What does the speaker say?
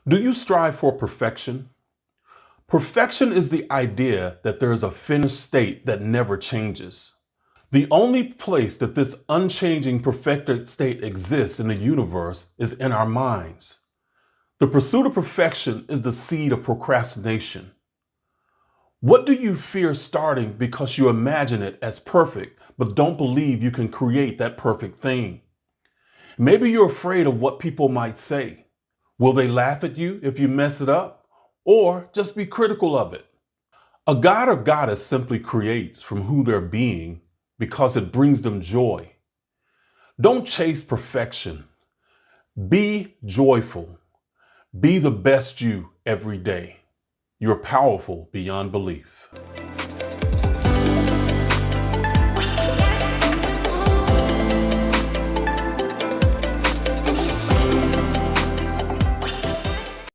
Do you strive for perfection? Perfection is the idea that there is a finished state that never changes. The only place that this unchanging perfected state exists in the universe is in our minds. The pursuit of perfection is the seed of procrastination. What do you fear starting because you imagine it as perfect, but don't believe you can create that perfect thing? Maybe you're afraid of what people might say. Will they laugh at you if you mess it up? Or just be critical of it? A god or goddess simply creates from who they're being because it brings them joy. Don't chase perfection. Be joyful. Be the best you every day. You're powerful beyond belief.